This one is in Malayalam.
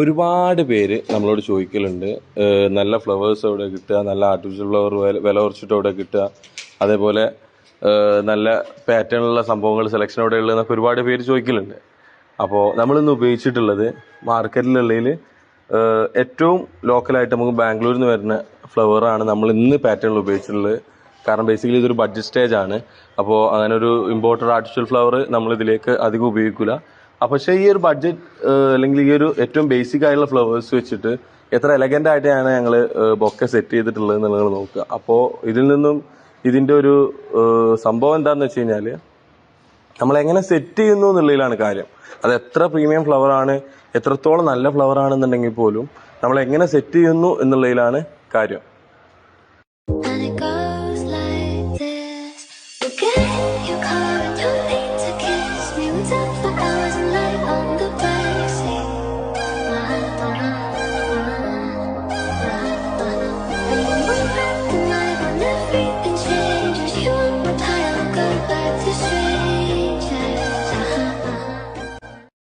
ഒരുപാട് പേര് നമ്മളോട് ചോദിക്കലുണ്ട്, നല്ല ഫ്ലവേഴ്സ് എവിടെ കിട്ടുക, നല്ല ആർട്ടിഫിഷ്യൽ ഫ്ലവർ വില കുറച്ചിട്ട് എവിടെ കിട്ടുക, അതേപോലെ നല്ല പാറ്റേണുള്ള സംഭവങ്ങൾ സെലക്ഷൻ എവിടെ ഉള്ളതെന്നൊക്കെ ഒരുപാട് പേര് ചോദിക്കലുണ്ട്. അപ്പോൾ നമ്മളിന്ന് ഉപയോഗിച്ചിട്ടുള്ളത് മാർക്കറ്റിലുള്ളതിൽ ഏറ്റവും ലോക്കലായിട്ട് നമുക്ക് ബാംഗ്ലൂരിൽ നിന്ന് വരുന്ന ഫ്ലവറാണ് നമ്മൾ ഇന്ന് പാറ്റേണിൽ ഉപയോഗിച്ചിട്ടുള്ളത്. കാരണം ബേസിക്കലി ഇതൊരു ബഡ്ജറ്റ് സ്റ്റേജ് ആണ്. അപ്പോൾ അങ്ങനെ ഒരു ഇമ്പോർട്ടഡ് ആർട്ടിഫിഷ്യൽ ഫ്ലവർ നമ്മൾ ഇതിലേക്ക് അധികം ഉപയോഗിക്കില്ല. പക്ഷേ ഈ ഒരു ബഡ്ജറ്റ് അല്ലെങ്കിൽ ഈ ഒരു ഏറ്റവും ബേസിക് ആയിട്ടുള്ള ഫ്ലവേഴ്സ് വെച്ചിട്ട് എത്ര എലഗൻ്റ് ആയിട്ടാണ് ഞങ്ങൾ ബൊക്കെ സെറ്റ് ചെയ്തിട്ടുള്ളത് എന്നുള്ളത് നോക്കുക. അപ്പോൾ ഇതിൽ നിന്നും ഇതിൻ്റെ ഒരു സംഭവം എന്താണെന്ന് വെച്ച് കഴിഞ്ഞാൽ നമ്മൾ എങ്ങനെ സെറ്റ് ചെയ്യുന്നു എന്നുള്ളതിലാണ് കാര്യം. അത് എത്ര പ്രീമിയം ഫ്ലവർ ആണ്, എത്രത്തോളം നല്ല ഫ്ലവർ ആണെന്നുണ്ടെങ്കിൽ പോലും നമ്മൾ എങ്ങനെ സെറ്റ് ചെയ്യുന്നു എന്നുള്ളതിലാണ് കാര്യം.